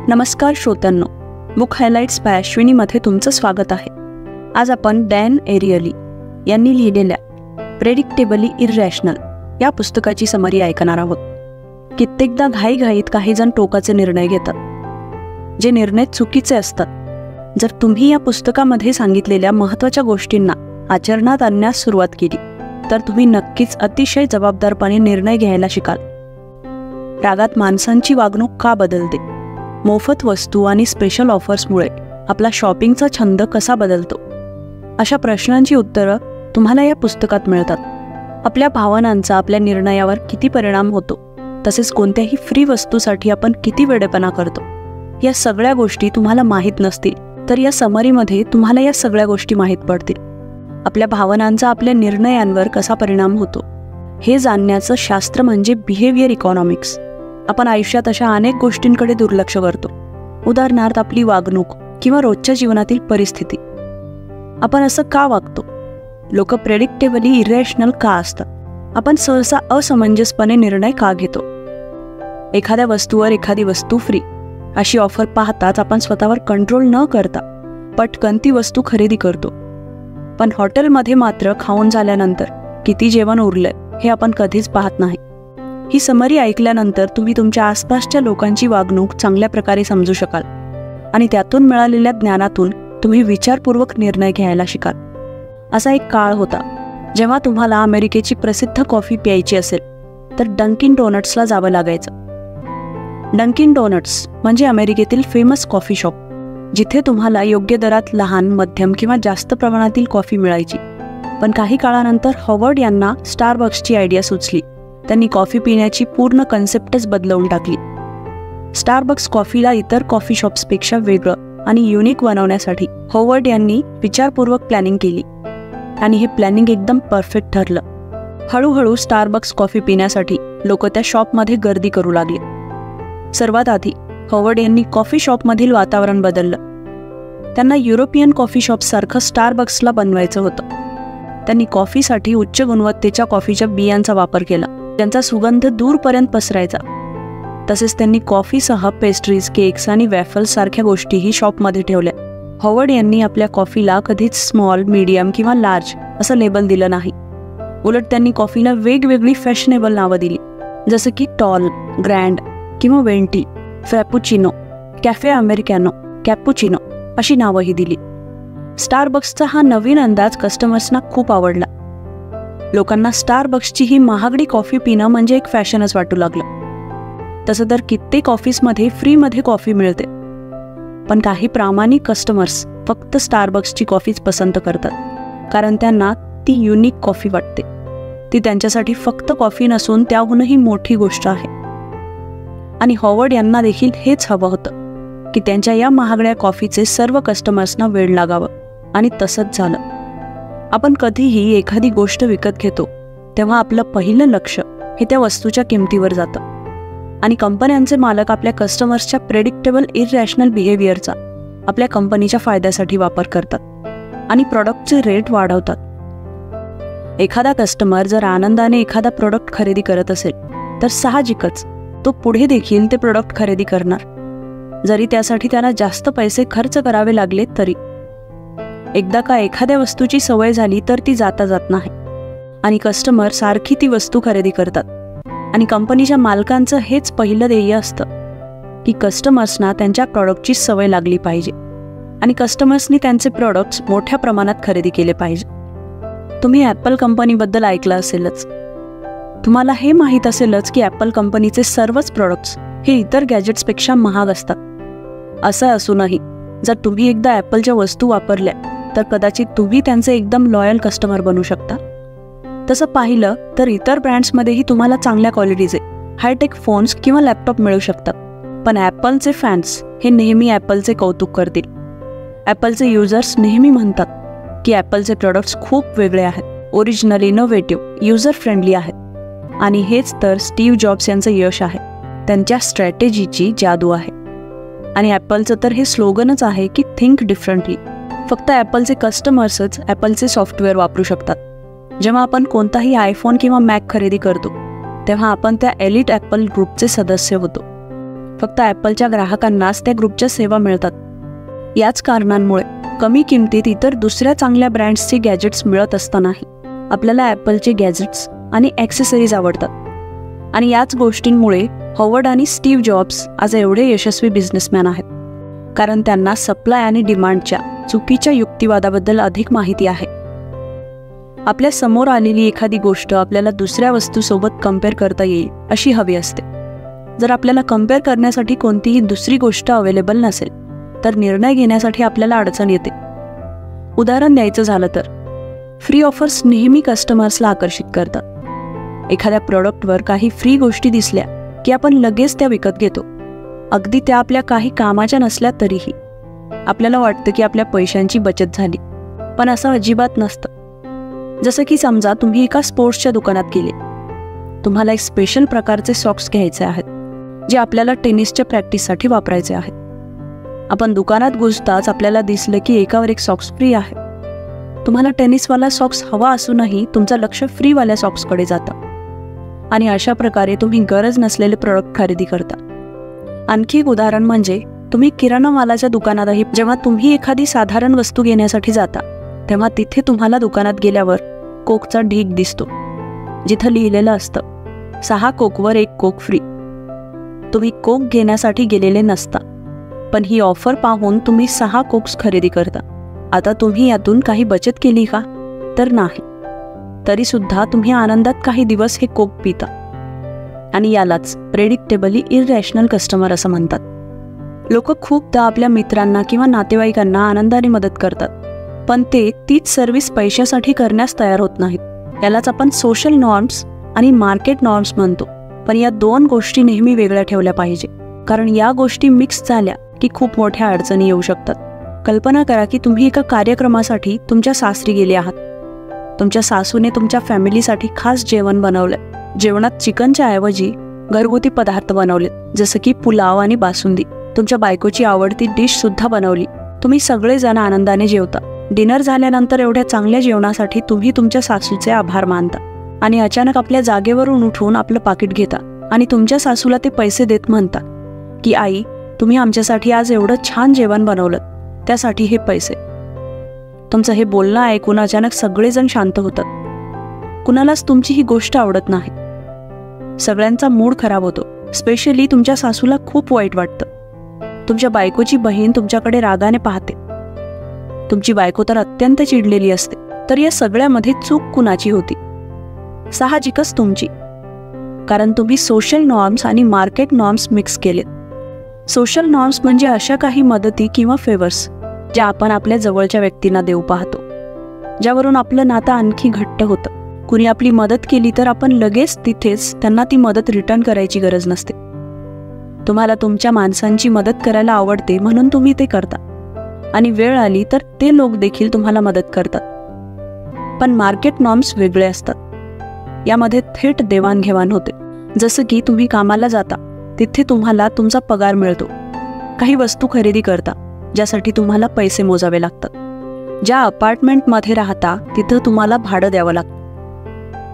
नमस्कार श्रोत्यांनो, book highlights bye अश्विनीमध्ये तुमचं स्वागत आहे. आज आपण डॅन एरियली यांनी लिहिलेल्या प्रेडिक्टेबली इररॅशनल या पुस्तकाची समरी ऐकणार आहोत. कित्येकदा घाईघाईत काही जण टोकाचे निर्णय घेतात, जे निर्णय चुकीचे असतात. जर तुम्ही या पुस्तकामध्ये सांगितलेल्या महत्त्वाच्या गोष्टींना आचरणात आणण्यास सुरुवात केली तर तुम्ही नक्कीच अतिशय जबाबदारपणे निर्णय घ्यायला शिकाल. रागात माणसांची वागणूक का बदलते, मोफत वस्तू आणि स्पेशल ऑफर्समुळे आपला शॉपिंगचा छंद कसा बदलतो, अशा प्रश्नांची उत्तरं तुम्हाला या पुस्तकात मिळतात. आपल्या भावनांचा आपल्या निर्णयावर किती परिणाम होतो, तसेच कोणत्याही फ्री वस्तूसाठी आपण किती वेडेपणा करतो, या सगळ्या गोष्टी तुम्हाला माहीत नसतील तर या समरीमध्ये तुम्हाला या सगळ्या गोष्टी माहीत पडतील. आपल्या भावनांचा आपल्या निर्णयांवर कसा परिणाम होतो हे जाणण्याचं शास्त्र म्हणजे बिहेवियर इकॉनॉमिक्स. आपण आयुष्यात अशा अनेक गोष्टींकडे दुर्लक्ष करतो, उदाहरणार्थ आपली वागणूक किंवा रोजच्या जीवनातील परिस्थिती. आपण असं का वागतो? लोक प्रेडिक्टेबली इररॅशनल का असतात? आपण सहसा असमंजसपणे निर्णय का घेतो? एखाद्या वस्तूवर एखादी वस्तू फ्री अशी ऑफर पाहताच आपण स्वतःवर कंट्रोल न करता पटकन ती वस्तू खरेदी करतो. पण हॉटेलमध्ये मात्र खाऊन झाल्यानंतर किती जेवण उरलंय हे आपण कधीच पाहत नाही. ही समरी ऐकल्यानंतर तुम्ही तुमच्या आसपासच्या लोकांची वागणूक चांगल्या प्रकारे समजू शकाल आणि त्यातून मिळालेल्या ज्ञानातून तुम्ही विचारपूर्वक निर्णय घ्यायला शिकाल. असा एक काळ होता जेव्हा तुम्हाला अमेरिकेची प्रसिद्ध कॉफी प्यायची असेल तर डंकिन डोनट्सला जावं लागायचं. डंकिन डोनट्स म्हणजे अमेरिकेतील फेमस कॉफी शॉप, जिथे तुम्हाला योग्य दरात लहान, मध्यम किंवा जास्त प्रमाणातील कॉफी मिळायची. पण काही काळानंतर हॉवर्ड यांना स्टारबक्सची आयडिया सुचली. त्यांनी कॉफी पिण्याची पूर्ण कन्सेप्टच बदलवून टाकली. स्टारबक्स कॉफीला इतर कॉफी शॉप्सपेक्षा वेगळं आणि युनिक बनवण्यासाठी हॉवर्ड यांनी विचारपूर्वक प्लॅनिंग केली आणि हे प्लॅनिंग एकदम परफेक्ट ठरलं. हळूहळू स्टारबक्स कॉफी पिण्यासाठी लोक त्या शॉपमध्ये गर्दी करू लागले. सर्वात आधी हॉवर्ड यांनी कॉफी शॉपमधील वातावरण बदललं. त्यांना युरोपियन कॉफी शॉपसारखं स्टारबक्सला बनवायचं होतं. त्यांनी कॉफीसाठी उच्च गुणवत्तेच्या कॉफीच्या बियांचा वापर केला, त्यांचा सुगंध दूरपर्यंत पसरायचा. तसेच त्यांनी कॉफीसह पेस्ट्रीज, केक्स आणि वॅफल्स सारख्या गोष्टीही शॉपमध्ये ठेवल्या. हॉवर्ड यांनी आपल्या कॉफीला कधीच स्मॉल, मीडियम किंवा लार्ज असं लेबल दिलं नाही. उलट त्यांनी कॉफीला वेगवेगळी फॅशनेबल नावं दिली, जसं की टॉल, ग्रँड किंवा वेंटी, फ्रॅपुचिनो, कॅफे अमेरिकॅनो, कॅपुचिनो अशी नावंही दिली. स्टारबक्सचा हा नवीन अंदाज कस्टमर्सना खूप आवडला. लोकांना स्टारबक्सची ही महागडी कॉफी पिणं म्हणजे एक फॅशनच वाटू लागलं. तसं तर कित्येक ऑफिसमध्ये फ्रीमध्ये कॉफी मिळते, पण काही प्रामाणिक कस्टमर्स फक्त स्टारबक्सची कॉफीच पसंत करतात, कारण त्यांना ती युनिक कॉफी वाटते. ती त्यांच्यासाठी फक्त कॉफी नसून त्याहूनही मोठी गोष्ट आहे. आणि हॉवर्ड यांना देखील हेच हवं होतं की त्यांच्या या महागड्या कॉफीचे सर्व कस्टमर्सना वेड लागावं, आणि तसंच झालं. आपण कधीही एखादी गोष्ट विकत घेतो तेव्हा आपलं पहिलं लक्ष हे त्या वस्तूच्या किमतीवर जातं, आणि कंपन्यांचे मालक आपल्या कस्टमर्सच्या प्रेडिक्टेबल इररॅशनल बिहेवियरचा आपल्या कंपनीच्या फायद्यासाठी वापर करतात आणि प्रॉडक्टचे रेट वाढवतात. एखादा कस्टमर जर आनंदाने एखादा प्रोडक्ट खरेदी करत असेल तर साहजिकच तो पुढे देखील ते प्रोडक्ट खरेदी करणार, जरी त्यासाठी त्याला जास्त पैसे खर्च करावे लागले तरी. एकदा का एखाद्या वस्तूची सवय झाली तर ती जाता जात नाही, आणि कस्टमर सारखी ती वस्तू खरेदी करतात. आणि कंपनीच्या मालकांचं हेच पहिलं ध्येय असतं की कस्टमर्सना त्यांच्या प्रॉडक्टची सवय लागली पाहिजे आणि कस्टमर्सनी त्यांचे प्रॉडक्ट्स मोठ्या प्रमाणात खरेदी केले पाहिजे. तुम्ही ॲपल कंपनीबद्दल ऐकलं असेलच. तुम्हाला हे माहीत असेलच की ॲपल कंपनीचे सर्वच प्रॉडक्ट्स हे इतर गॅजेट्सपेक्षा महाग असतात. असं असूनही जर तुम्ही एकदा ॲपलच्या वस्तू वापरल्या तर कदाचित तुम्ही त्यांचे एकदम लॉयल कस्टमर बनू शकता. तसं पाहिलं तर इतर ब्रँड्समध्येही तुम्हाला चांगल्या क्वालिटीचे हायटेक फोन्स किंवा लॅपटॉप मिळू शकतात, पण ॲपलचे फॅन्स हे नेहमी ॲपलचे कौतुक करतील. ॲपलचे युजर्स नेहमी म्हणतात की ॲपलचे प्रॉडक्ट्स खूप वेगळे आहेत, ओरिजिनल, इनोव्हेटिव्ह, युजर फ्रेंडली आहेत. आणि हेच तर स्टीव्ह जॉब्स यांचं यश आहे. त्यांच्या स्ट्रॅटेजीची जादू आहे. आणि ॲपलचं तर हे स्लोगनच आहे की थिंक डिफरंटली. फक्त ॲपलचे कस्टमर्सच ॲपलचे सॉफ्टवेअर वापरू शकतात. जेव्हा आपण कोणताही आयफोन किंवा मॅक खरेदी करतो तेव्हा आपण त्या एलिट ॲपल ग्रुपचे सदस्य होतो. फक्त ॲपलच्या ग्राहकांनाच त्या ग्रुपच्या सेवा मिळतात. याच कारणांमुळे कमी किमतीत इतर दुसऱ्या चांगल्या ब्रँड्सचे गॅजेट्स मिळत असतानाही आपल्याला ॲपलचे गॅजेट्स आणि ॲक्सेसरीज आवडतात. आणि याच गोष्टींमुळे हॉवर्ड आणि स्टीव्ह जॉब्स आज एवढे यशस्वी बिझनेसमॅन आहेत, कारण त्यांना सप्लाय आणि डिमांडच्या चुकीच्या युक्तिवादाबद्दल अधिक माहिती आहे. आपल्या समोर आलेली एखादी गोष्ट आपल्याला दुसऱ्या वस्तूसोबत कम्पेअर करता येईल अशी हवी असते. जर आपल्याला कम्पेअर करण्यासाठी कोणतीही दुसरी गोष्ट अवेलेबल नसेल तर निर्णय घेण्यासाठी आपल्याला अडचण येते. उदाहरण द्यायचं झालं तर फ्री ऑफर्स नेहमी कस्टमर्सला आकर्षित करतात. एखाद्या प्रॉडक्टवर काही फ्री गोष्टी दिसल्या की आपण लगेच त्या विकत घेतो, अगदी त्या आपल्या काही कामाच्या नसल्या तरीही. आपल्याला वाटतं की आपल्या पैशांची बचत झाली, पण असं अजिबात नसतं. जसं की समजा तुम्ही एका स्पोर्ट्सच्या दुकानात गेले. तुम्हाला एक स्पेशल प्रकारचे सॉक्स घ्यायचे आहेत जे आपल्याला टेनिसच्या प्रॅक्टिससाठी वापरायचे आहेत. आपण दुकानात घुसताच आपल्याला दिसलं की एकावर एक सॉक्स फ्री आहे. तुम्हाला टेनिसवाला सॉक्स हवा असूनही तुमचं लक्ष फ्रीवाल्या सॉक्सकडे जातं आणि अशा प्रकारे तुम्ही गरज नसलेले प्रोडक्ट खरेदी करता. आणखी एक उदाहरण म्हणजे तुम्ही किराणा मालाच्या दुकानातही जेव्हा तुम्ही एखादी साधारण वस्तू घेण्यासाठी जाता तेव्हा तिथे तुम्हाला दुकानात गेल्यावर कोकचा ढीग दिसतो, जिथं लिहिलेलं असतं 6 कोकवर 1 कोक फ्री. तुम्ही कोक घेण्यासाठी गेलेले नसता, पण ही ऑफर पाहून तुम्ही 6 कोक्स खरेदी करता. आता तुम्ही यातून काही बचत केली का? तर नाही. तरी सुद्धा तुम्ही आनंदात काही दिवस हे कोक पिता. आणि यालाच प्रेडिक्टेबली इररॅशनल कस्टमर असं म्हणतात. लोक खूपदा आपल्या मित्रांना किंवा नातेवाईकांना आनंदाने मदत करतात, पण ते तीच सर्व्हिस पैशासाठी करण्यास तयार होत नाहीत. यालाच आपण सोशल नॉर्म्स आणि मार्केट नॉर्म्स म्हणतो. पण या 2 गोष्टी नेहमी वेगळ्या ठेवल्या पाहिजे, कारण या गोष्टी मिक्स झाल्या की खूप मोठ्या अडचणी येऊ शकतात. कल्पना करा की तुम्ही एका कार्यक्रमासाठी तुमच्या सासरी गेले आहात. तुमच्या सासूने तुमच्या फॅमिलीसाठी खास जेवण बनवलंय. जेवणात चिकनच्या ऐवजी घरगुती पदार्थ बनवले, जसं की पुलाव आणि बासुंदी. तुमच्या बायकोची आवडती डिश सुद्धा बनवली. तुम्ही सगळेजण आनंदाने जेवता. डिनर झाल्यानंतर एवढ्या चांगल्या जेवणासाठी तुम्ही तुमच्या सासूचे आभार मानता आणि अचानक आपल्या जागेवरून उठून आपलं पाकिट घेता आणि तुमच्या सासूला ते पैसे देत म्हणता की आई, तुम्ही आमच्यासाठी आज एवढं छान जेवण बनवलं, त्यासाठी हे पैसे. तुमचं हे बोलणं ऐकून अचानक सगळेजण शांत होतात. कुणालाच तुमची ही गोष्ट आवडत नाही. सगळ्यांचा मूड खराब होतो. स्पेशली तुमच्या सासूला खूप वाईट वाटतं. तुमच्या बायकोची बहीण तुमच्याकडे रागाने पाहते. तुमची बायको तर अत्यंत चिडलेली असते. तर या सगळ्यामध्ये चूक कुणाची होती? साहजिकच तुमची, कारण तुम्ही सोशल नॉर्म्स आणि मार्केट नॉर्म्स मिक्स केलेत. सोशल नॉर्म्स म्हणजे अशा काही मदती किंवा फेवर्स ज्या आपण आपल्या जवळच्या व्यक्तींना देऊ पाहतो, ज्यावरून आपलं नातं आणखी घट्ट होतं. कुणी आपली मदत केली तर आपण लगेच तिथेच त्यांना ती मदत रिटर्न करायची गरज नसते. तुम्हाला तुमच्या माणसांची मदत करायला आवडते म्हणून तुम्ही ते करता आणि वेळ आली तर ते लोक देखील तुम्हाला मदत करतात. पण मार्केट नॉर्म्स वेगळे असतात. यामध्ये थेट देवाणघेवाण होते. जसं की तुम्ही कामाला जाता, तिथे तुम्हाला तुमचा पगार मिळतो. काही वस्तू खरेदी करता ज्यासाठी तुम्हाला पैसे मोजावे लागतात. ज्या अपार्टमेंटमध्ये राहता तिथं तुम्हाला भाडं द्यावं लागतं.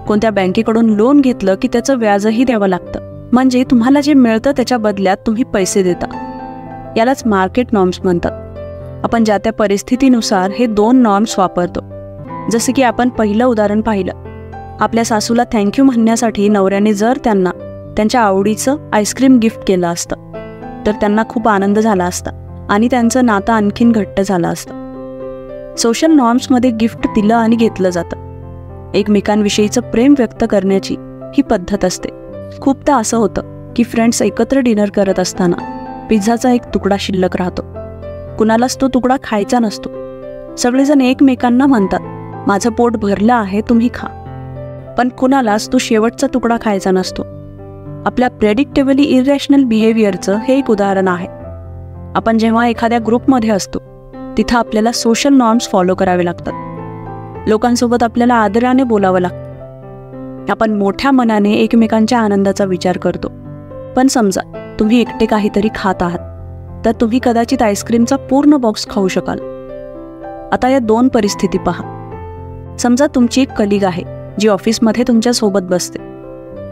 कोणत्या बँकेकडून लोन घेतलं की त्याचं व्याजही द्यावं लागतं. म्हणजे तुम्हाला जे मिळतं त्याच्या बदल्यात तुम्ही पैसे देता. यालाच मार्केट नॉर्म्स म्हणतात. आपण ज्या त्या परिस्थितीनुसार हे 2 नॉर्म्स वापरतो. जसं की आपण पहिलं उदाहरण पाहिलं. आपल्या सासूला थँक्यू म्हणण्यासाठी नवऱ्याने जर त्यांना त्यांच्या आवडीचं आईस्क्रीम गिफ्ट केलं असतं तर त्यांना खूप आनंद झाला असता आणि त्यांचं नातं आणखीन घट्ट झालं असतं. सोशल नॉर्म्समध्ये गिफ्ट दिलं आणि घेतलं जातं. एकमेकांविषयीचं प्रेम व्यक्त करण्याची ही पद्धत असते. खूपदा असं होतं की फ्रेंड्स एकत्र डिनर करत असताना पिझ्झाचा एक तुकडा शिल्लक राहतो. कुणालाच तो तुकडा खायचा नसतो. सगळेजण एकमेकांना म्हणतात, माझं पोट भरलं आहे, तुम्ही खा. पण कुणालाच तो शेवटचा तुकडा खायचा नसतो. आपल्या प्रेडिक्टेबली इररॅशनल बिहेवियरचं हे एक उदाहरण आहे. आपण जेव्हा एखाद्या ग्रुपमध्ये असतो तिथं आपल्याला सोशल नॉर्म्स फॉलो करावे लागतात. लोकांसोबत आपल्याला आदराने बोलावं लागतं. आपण मोठ्या मनाने एकमेकांच्या आनंदाचा विचार करतो. पण समजा तुम्ही एकटे काहीतरी खात आहात तर तुम्ही कदाचित आईस्क्रीमचा पूर्ण बॉक्स खाऊ शकाल. आता या 2 परिस्थिती पहा. समजा तुमची एक कलीग आहे जी ऑफिसमध्ये तुमच्या सोबत बसते.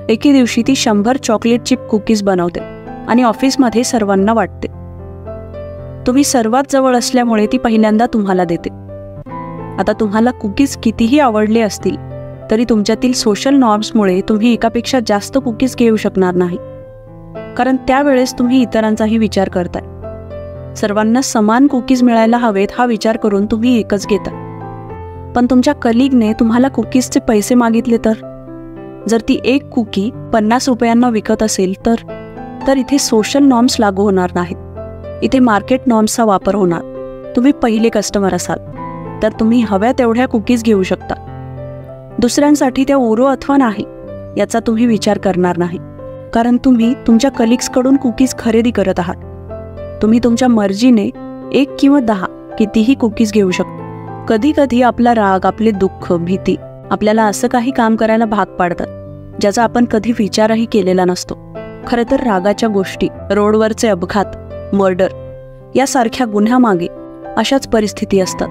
एके दिवशी ती 100 चॉकलेट चिप कुकीज बनवते आणि ऑफिसमध्ये सर्वांना वाटते. तुम्ही सर्वात जवळ असल्यामुळे ती पहिल्यांदा तुम्हाला देते. आता तुम्हाला कुकीज कितीही आवडले असतील तरी तुमच्यातील सोशल नॉर्म्समुळे तुम्ही एकापेक्षा जास्त कुकीज घेऊ शकणार नाही, कारण त्यावेळेस तुम्ही इतरांचाही विचार करताय. सर्वांना समान कुकीज मिळायला हवेत हा विचार करून तुम्ही एकच घेता. पण तुमच्या कलिगने तुम्हाला कुकीजचे पैसे मागितले तर? जर ती एक कुकी 50 रुपयांना विकत असेल तर इथे सोशल नॉर्म्स लागू होणार नाहीत. इथे मार्केट नॉर्म्सचा वापर होणार. तुम्ही पहिले कस्टमर असाल तर तुम्ही हव्या तेवढ्या कुकीज घेऊ शकता. दुसऱ्यांसाठी त्या उरो अथवा नाही याचा तुम्ही विचार करणार नाही, कारण तुम्ही तुमच्या कलिग्सकडून कुकीज खरेदी करत आहात. तुम्ही तुमच्या मर्जीने 1 किंवा 10 कितीही कुकीज घेऊ शकता. कधी कधी आपला राग, आपले दुःख, भीती आपल्याला असं काही काम करायला भाग पाडतात ज्याचा आपण कधी विचारही केलेला नसतो. खरं तर रागाच्या गोष्टी, रोडवरचे अपघात, मर्डर यासारख्या गुन्ह्यामागे अशाच परिस्थिती असतात.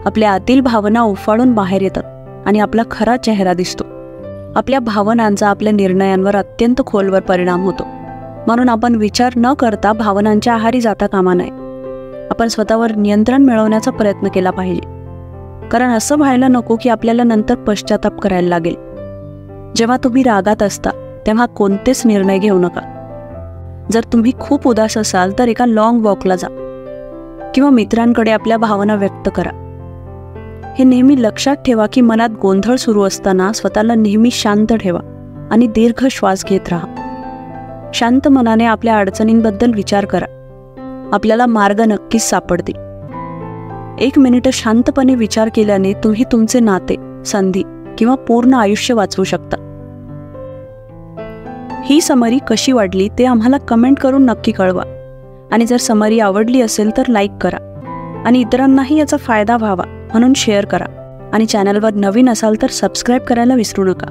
आपल्या आतील भावना उफाळून बाहेर येतात आणि आपला खरा चेहरा दिसतो. आपल्या भावनांचा आपल्या निर्णयांवर अत्यंत खोलवर परिणाम होतो. म्हणून आपण विचार न करता भावनांच्या आहारी जाता कामा नये. आपण स्वतःवर नियंत्रण मिळवण्याचा प्रयत्न केला पाहिजे, कारण असं व्हायला नको की आपल्याला नंतर पश्चाताप करायला लागेल. जेव्हा तुम्ही रागात असता तेव्हा कोणतेच निर्णय घेऊ नका. जर तुम्ही खूप उदास असाल तर एका लॉंग वॉकला जा किंवा मित्रांकडे आपल्या भावना व्यक्त करा. हे नेहमी लक्षात ठेवा की मनात गोंधळ सुरू असताना स्वतःला नेहमी शांत ठेवा आणि दीर्घ श्वास घेत राहा. शांत मनाने आपल्या अडचणींबद्दल विचार करा. आपल्याला मार्ग नक्कीच सापडतील. 1 मिनिट शांतपणे विचार केल्याने तुम्ही तुमचे नाते, संधी किंवा पूर्ण आयुष्य वाचवू शकता. ही समरी कशी वाटली ते आम्हाला कमेंट करून नक्की कळवा. आणि जर समरी आवडली असेल तर लाईक करा आणि इतरांनाही याचा फायदा व्हावा म्हणून शेअर करा. आणि चॅनलवर नवीन असाल तर सबस्क्राईब करायला विसरू नका.